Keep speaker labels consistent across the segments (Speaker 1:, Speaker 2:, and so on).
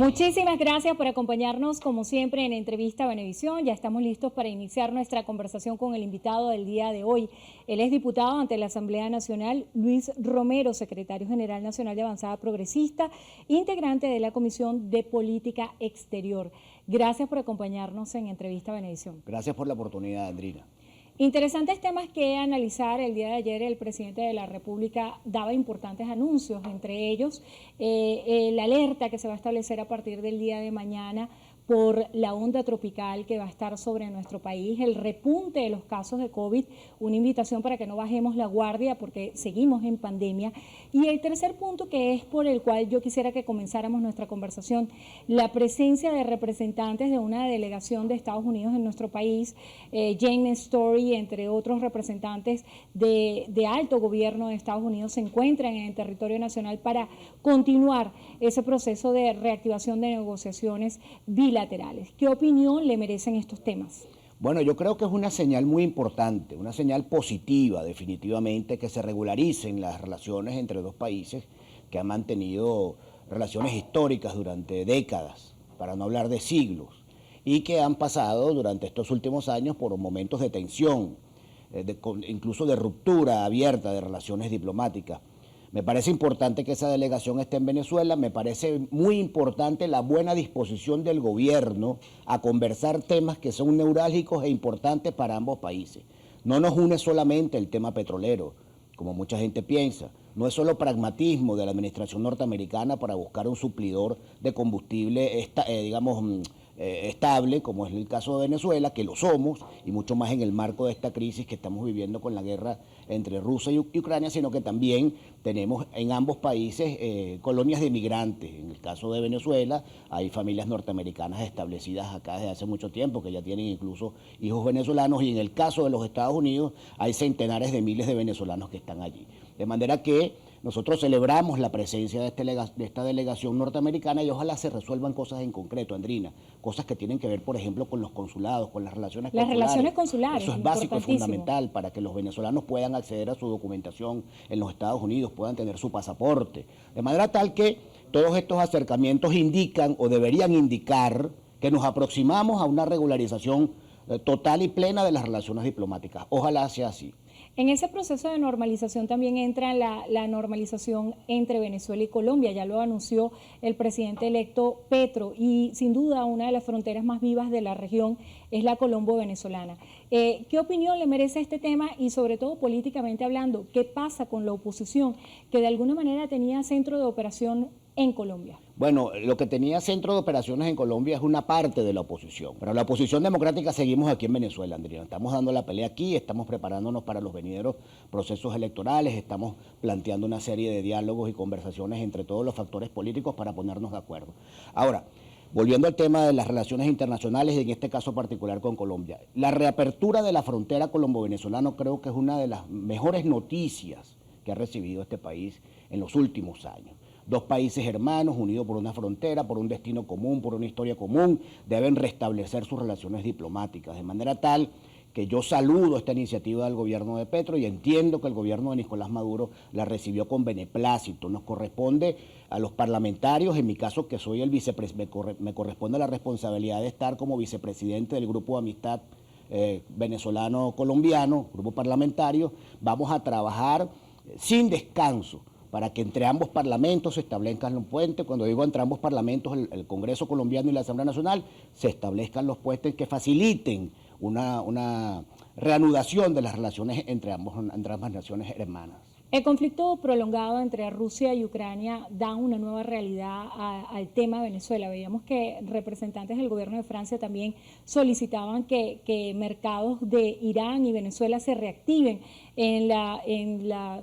Speaker 1: Muchísimas gracias por acompañarnos, como siempre, en Entrevista Venevisión. Ya estamos listos para iniciar nuestra conversación con el invitado del día de hoy. Él es diputado ante la Asamblea Nacional, Luis Romero, secretario general nacional de Avanzada Progresista, integrante de la Comisión de Política Exterior. Gracias por acompañarnos en Entrevista Venevisión.
Speaker 2: Gracias por la oportunidad, Andrina.
Speaker 1: Interesantes temas que analizar. El día de ayer el presidente de la República daba importantes anuncios, entre ellos la alerta que se va a establecer a partir del día de mañana por la onda tropical que va a estar sobre nuestro país, el repunte de los casos de COVID, una invitación para que no bajemos la guardia porque seguimos en pandemia. Y el tercer punto, que es por el cual yo quisiera que comenzáramos nuestra conversación, la presencia de representantes de una delegación de Estados Unidos en nuestro país, James Story, entre otros representantes de alto gobierno de Estados Unidos, se encuentran en el territorio nacional para continuar ese proceso de reactivación de negociaciones bilaterales. ¿Qué opinión le merecen estos temas?
Speaker 2: Bueno, yo creo que es una señal muy importante, una señal positiva definitivamente, que se regularicen las relaciones entre dos países que han mantenido relaciones históricas durante décadas, para no hablar de siglos, y que han pasado durante estos últimos años por momentos de tensión, incluso de ruptura abierta de relaciones diplomáticas. Me parece importante que esa delegación esté en Venezuela, me parece muy importante la buena disposición del gobierno a conversar temas que son neurálgicos e importantes para ambos países. No nos une solamente el tema petrolero, como mucha gente piensa, no es solo pragmatismo de la administración norteamericana para buscar un suplidor de combustible, estable, como es el caso de Venezuela, que lo somos, y mucho más en el marco de esta crisis que estamos viviendo con la guerra entre Rusia y Ucrania, sino que también tenemos en ambos países colonias de migrantes. En el caso de Venezuela hay familias norteamericanas establecidas acá desde hace mucho tiempo, que ya tienen incluso hijos venezolanos, y en el caso de los Estados Unidos hay centenares de miles de venezolanos que están allí. De manera que nosotros celebramos la presencia de esta delegación norteamericana y ojalá se resuelvan cosas en concreto, Andrina, cosas que tienen que ver, por ejemplo, con los consulados, con las relaciones consulares.
Speaker 1: Las relaciones consulares.
Speaker 2: Eso es básico, es fundamental para que los venezolanos puedan acceder a su documentación en los Estados Unidos, puedan tener su pasaporte. De manera tal que todos estos acercamientos indican o deberían indicar que nos aproximamos a una regularización total y plena de las relaciones diplomáticas. Ojalá sea así.
Speaker 1: En ese proceso de normalización también entra la normalización entre Venezuela y Colombia, ya lo anunció el presidente electo Petro, y sin duda una de las fronteras más vivas de la región es la colombo-venezolana. ¿Qué opinión le merece este tema y sobre todo políticamente hablando, qué pasa con la oposición que de alguna manera tenía centro de operación en Colombia?
Speaker 2: Bueno, lo que tenía centro de operaciones en Colombia es una parte de la oposición, pero la oposición democrática seguimos aquí en Venezuela, Andrea. Estamos dando la pelea aquí, estamos preparándonos para los venideros procesos electorales, estamos planteando una serie de diálogos y conversaciones entre todos los factores políticos para ponernos de acuerdo. Ahora, volviendo al tema de las relaciones internacionales y en este caso particular con Colombia, la reapertura de la frontera colombo-venezolana creo que es una de las mejores noticias que ha recibido este país en los últimos años. Dos países hermanos unidos por una frontera, por un destino común, por una historia común, deben restablecer sus relaciones diplomáticas, de manera tal que yo saludo esta iniciativa del gobierno de Petro y entiendo que el gobierno de Nicolás Maduro la recibió con beneplácito. Nos corresponde a los parlamentarios, en mi caso que soy el vicepresidente, me corresponde la responsabilidad de estar como vicepresidente del Grupo de Amistad venezolano-colombiano, grupo parlamentario. Vamos a trabajar sin descanso para que entre ambos parlamentos se establezcan los puentes. Cuando digo entre ambos parlamentos, el Congreso colombiano y la Asamblea Nacional, se establezcan los puentes que faciliten una reanudación de las relaciones entre ambas naciones hermanas.
Speaker 1: El conflicto prolongado entre Rusia y Ucrania da una nueva realidad al tema Venezuela. Veíamos que representantes del gobierno de Francia también solicitaban que mercados de Irán y Venezuela se reactiven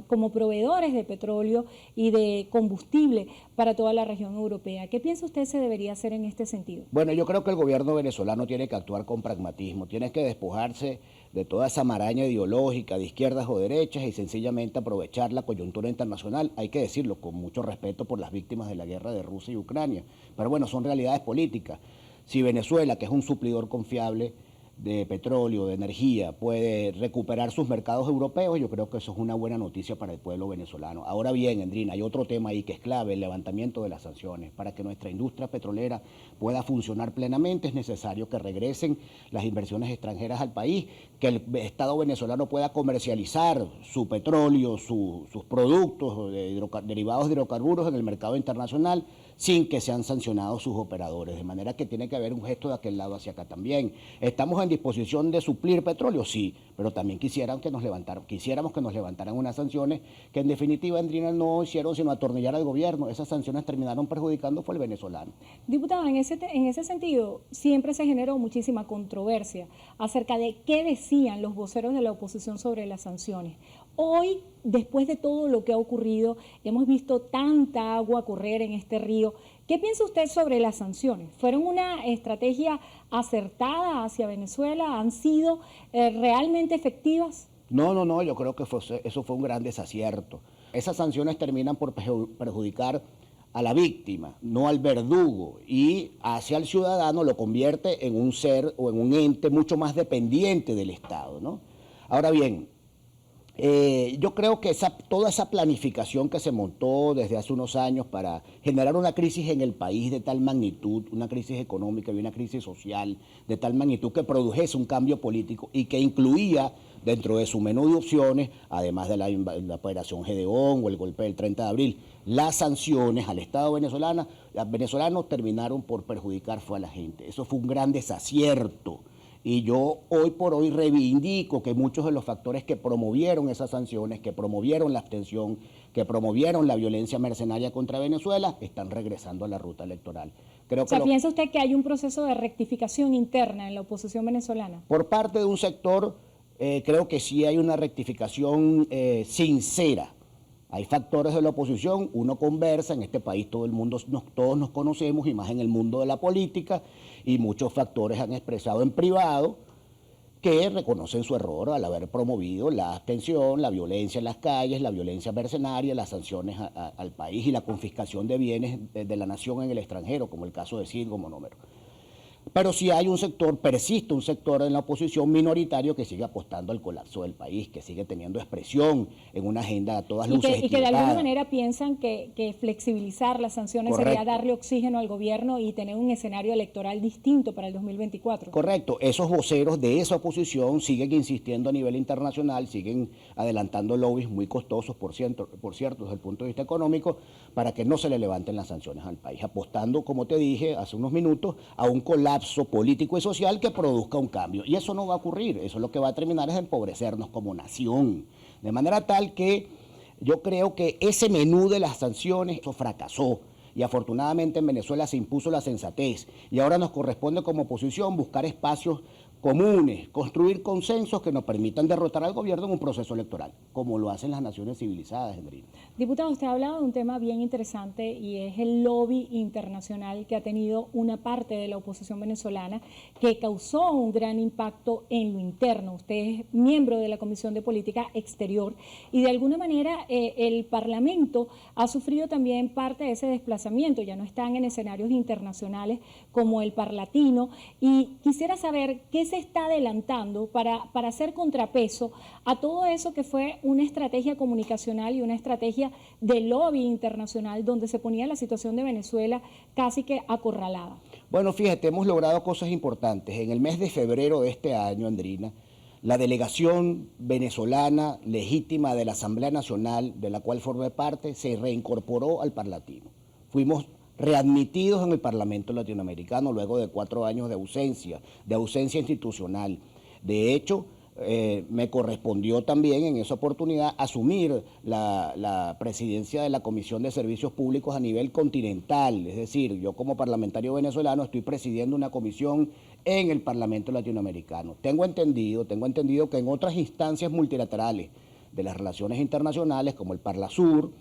Speaker 1: como proveedores de petróleo y de combustible para toda la región europea. ¿Qué piensa usted se debería hacer en este sentido?
Speaker 2: Bueno, yo creo que el gobierno venezolano tiene que actuar con pragmatismo, tiene que despojarse de toda esa maraña ideológica de izquierdas o derechas y sencillamente aprovechar la coyuntura internacional, hay que decirlo con mucho respeto por las víctimas de la guerra de Rusia y Ucrania, pero bueno, son realidades políticas. Si Venezuela, que es un suplidor confiable de petróleo, de energía, puede recuperar sus mercados europeos, yo creo que eso es una buena noticia para el pueblo venezolano. Ahora bien, Endrina, hay otro tema ahí que es clave, el levantamiento de las sanciones. Para que nuestra industria petrolera pueda funcionar plenamente es necesario que regresen las inversiones extranjeras al país, que el Estado venezolano pueda comercializar su petróleo, sus productos derivados de hidrocarburos en el mercado internacional sin que sean sancionados sus operadores, de manera que tiene que haber un gesto de aquel lado hacia acá también. ¿Estamos en disposición de suplir petróleo? Sí, pero también quisiéramos que nos levantaran unas sanciones que en definitiva, Andrina, no hicieron sino atornillar al gobierno. Esas sanciones terminaron perjudicando fue el venezolano.
Speaker 1: Diputado, en ese sentido siempre se generó muchísima controversia acerca de qué decían los voceros de la oposición sobre las sanciones. Hoy, después de todo lo que ha ocurrido, hemos visto tanta agua correr en este río. ¿Qué piensa usted sobre las sanciones? ¿Fueron una estrategia acertada hacia Venezuela? ¿Han sido realmente efectivas?
Speaker 2: No, yo creo que eso fue un gran desacierto. Esas sanciones terminan por perjudicar a la víctima, no al verdugo, y hacia el ciudadano lo convierte en un ser o en un ente mucho más dependiente del Estado, ¿no? Ahora bien, yo creo que toda esa planificación que se montó desde hace unos años para generar una crisis en el país de tal magnitud, una crisis económica y una crisis social de tal magnitud que produjese un cambio político y que incluía dentro de su menú de opciones, además de la operación Gedeón o el golpe del 30 de abril, las sanciones al Estado venezolano, los venezolanos terminaron por perjudicar fue a la gente. Eso fue un gran desacierto. Y yo hoy por hoy reivindico que muchos de los factores que promovieron esas sanciones, que promovieron la abstención, que promovieron la violencia mercenaria contra Venezuela, están regresando a la ruta electoral.
Speaker 1: ¿Piensa usted que hay un proceso de rectificación interna en la oposición venezolana?
Speaker 2: Por parte de un sector, creo que sí hay una rectificación sincera. Hay factores de la oposición, uno conversa, en este país todos nos conocemos, y más en el mundo de la política, y muchos factores han expresado en privado que reconocen su error al haber promovido la abstención, la violencia en las calles, la violencia mercenaria, las sanciones al país y la confiscación de bienes de la nación en el extranjero, como el caso de Citgo Monómero. Pero sí hay persiste un sector en la oposición minoritario que sigue apostando al colapso del país, que sigue teniendo expresión en una agenda a todas luces
Speaker 1: y que de alguna manera piensan que flexibilizar las sanciones sería darle oxígeno al gobierno y tener un escenario electoral distinto para el 2024.
Speaker 2: Correcto. Esos voceros de esa oposición siguen insistiendo a nivel internacional, siguen adelantando lobbies muy costosos, por cierto, desde el punto de vista económico, para que no se le levanten las sanciones al país, apostando, como te dije hace unos minutos, a un colapso político y social que produzca un cambio. Y eso no va a ocurrir, eso lo que va a terminar es empobrecernos como nación. De manera tal que yo creo que ese menú de las sanciones, eso fracasó. Y afortunadamente en Venezuela se impuso la sensatez. Y ahora nos corresponde como oposición buscar espacios comunes, construir consensos que nos permitan derrotar al gobierno en un proceso electoral, como lo hacen las naciones civilizadas, Enrique.
Speaker 1: Diputado, usted ha hablado de un tema bien interesante y es el lobby internacional que ha tenido una parte de la oposición venezolana que causó un gran impacto en lo interno. Usted es miembro de la Comisión de Política Exterior y de alguna manera el Parlamento ha sufrido también parte de ese desplazamiento, ya no están en escenarios internacionales como el Parlatino, y quisiera saber qué se está adelantando para hacer contrapeso a todo eso que fue una estrategia comunicacional y una estrategia de lobby internacional donde se ponía la situación de Venezuela casi que acorralada.
Speaker 2: Bueno, fíjate, hemos logrado cosas importantes. En el mes de febrero de este año, Andrina, la delegación venezolana legítima de la Asamblea Nacional, de la cual formé parte, se reincorporó al Parlatino. Fuimos readmitidos en el Parlamento Latinoamericano luego de 4 años de ausencia institucional. De hecho, me correspondió también en esa oportunidad asumir la presidencia de la Comisión de Servicios Públicos a nivel continental, es decir, yo como parlamentario venezolano estoy presidiendo una comisión en el Parlamento Latinoamericano. Tengo entendido que en otras instancias multilaterales de las relaciones internacionales, como el Parlasur,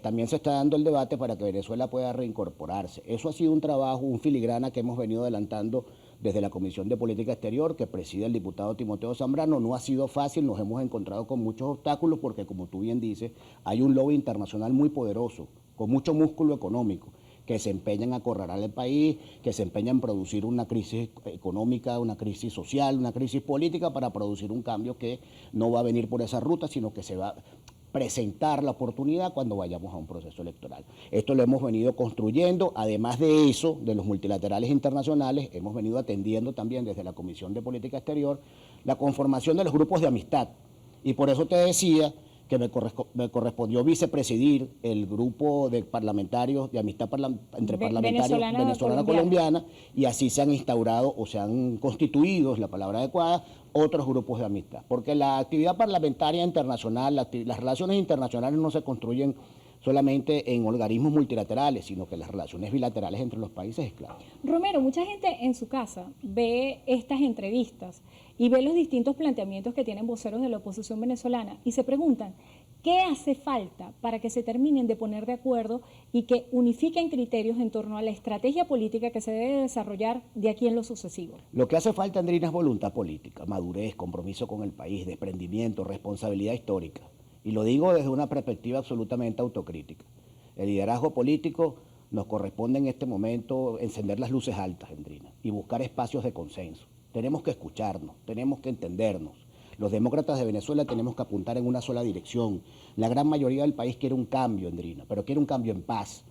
Speaker 2: también se está dando el debate para que Venezuela pueda reincorporarse. Eso ha sido un trabajo, un filigrana que hemos venido adelantando desde la Comisión de Política Exterior que preside el diputado Timoteo Zambrano. No ha sido fácil, nos hemos encontrado con muchos obstáculos porque, como tú bien dices, hay un lobby internacional muy poderoso, con mucho músculo económico, que se empeñan a acorralar el país, que se empeñan en producir una crisis económica, una crisis social, una crisis política para producir un cambio que no va a venir por esa ruta, sino que se va a presentar la oportunidad cuando vayamos a un proceso electoral. Esto lo hemos venido construyendo, además de eso, de los multilaterales internacionales, hemos venido atendiendo también desde la Comisión de Política Exterior la conformación de los grupos de amistad. Y por eso te decía que me correspondió vicepresidir el grupo de parlamentarios, de amistad entre parlamentarios venezolana-colombiana, y así se han instaurado o se han constituido, es la palabra adecuada, otros grupos de amistad. Porque la actividad parlamentaria internacional, las relaciones internacionales no se construyen solamente en organismos multilaterales, sino que las relaciones bilaterales entre los países es clave.
Speaker 1: Romero, mucha gente en su casa ve estas entrevistas y ve los distintos planteamientos que tienen voceros de la oposición venezolana y se preguntan, ¿qué hace falta para que se terminen de poner de acuerdo y que unifiquen criterios en torno a la estrategia política que se debe desarrollar de aquí en lo sucesivo?
Speaker 2: Lo que hace falta, Andrina, es voluntad política, madurez, compromiso con el país, desprendimiento, responsabilidad histórica. Y lo digo desde una perspectiva absolutamente autocrítica. El liderazgo político nos corresponde en este momento encender las luces altas, Andrina, y buscar espacios de consenso. Tenemos que escucharnos, tenemos que entendernos. Los demócratas de Venezuela tenemos que apuntar en una sola dirección. La gran mayoría del país quiere un cambio, Andrina, pero quiere un cambio en paz.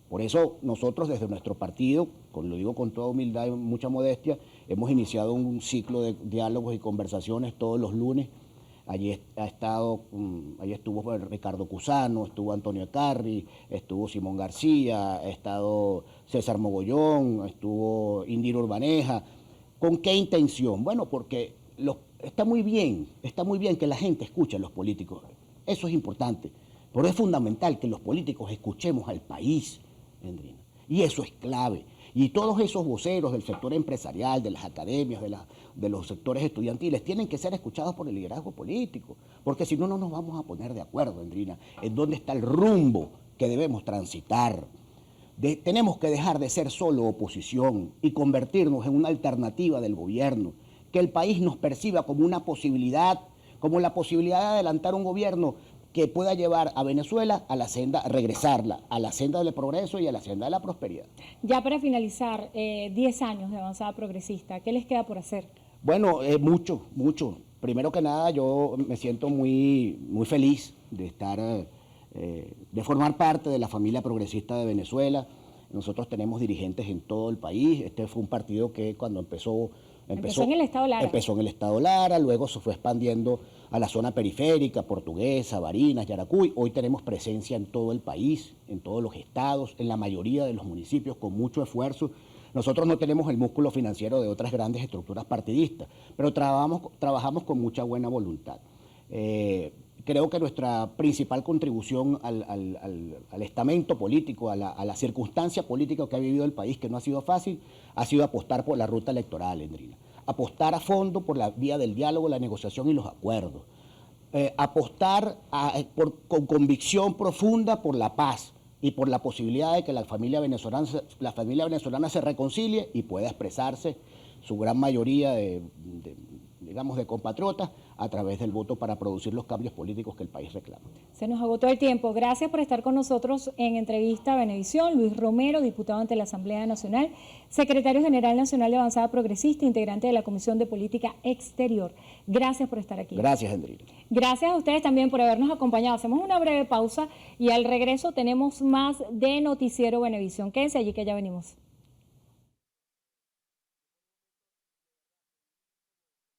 Speaker 2: Por eso nosotros desde nuestro partido, lo digo con toda humildad y mucha modestia, hemos iniciado un ciclo de diálogos y conversaciones todos los lunes. Allí estuvo Ricardo Cusano, estuvo Antonio Ecarri, estuvo Simón García, ha estado César Mogollón, estuvo Indira Urbaneja. ¿Con qué intención? Bueno, porque está muy bien que la gente escuche a los políticos. Eso es importante, pero es fundamental que los políticos escuchemos al país, Andrina. Y eso es clave. Y todos esos voceros del sector empresarial, de las academias, de los sectores estudiantiles, tienen que ser escuchados por el liderazgo político, porque si no, no nos vamos a poner de acuerdo, Andrina, en dónde está el rumbo que debemos transitar. Tenemos que dejar de ser solo oposición y convertirnos en una alternativa del gobierno, que el país nos perciba como una posibilidad, como la posibilidad de adelantar un gobierno que pueda llevar a Venezuela a la senda, regresarla a la senda del progreso y a la senda de la prosperidad.
Speaker 1: Ya para finalizar, 10 años de avanzada progresista, ¿qué les queda por hacer?
Speaker 2: Bueno, mucho. Primero que nada, yo me siento muy feliz de estar, de formar parte de la familia progresista de Venezuela. Nosotros tenemos dirigentes en todo el país. Este fue un partido que cuando empezó
Speaker 1: en el Estado Lara.
Speaker 2: Empezó en el Estado Lara, luego se fue expandiendo a la zona periférica, Portuguesa, Barinas, Yaracuy. Hoy tenemos presencia en todo el país, en todos los estados, en la mayoría de los municipios, con mucho esfuerzo. Nosotros no tenemos el músculo financiero de otras grandes estructuras partidistas, pero trabajamos con mucha buena voluntad. Creo que nuestra principal contribución al estamento político, a la circunstancia política que ha vivido el país, que no ha sido fácil, ha sido apostar por la ruta electoral, Andrina. Apostar a fondo por la vía del diálogo, la negociación y los acuerdos. Apostar con convicción profunda por la paz y por la posibilidad de que la familia venezolana se reconcilie y pueda expresarse su gran mayoría de compatriotas a través del voto para producir los cambios políticos que el país reclama.
Speaker 1: Se nos agotó el tiempo. Gracias por estar con nosotros en Entrevista a Venevisión. Luis Romero, diputado ante la Asamblea Nacional, secretario general nacional de Avanzada Progresista, integrante de la Comisión de Política Exterior. Gracias por estar aquí.
Speaker 2: Gracias, Andrina.
Speaker 1: Gracias a ustedes también por habernos acompañado. Hacemos una breve pausa y al regreso tenemos más de Noticiero Venevisión. Quédense allí que ya venimos.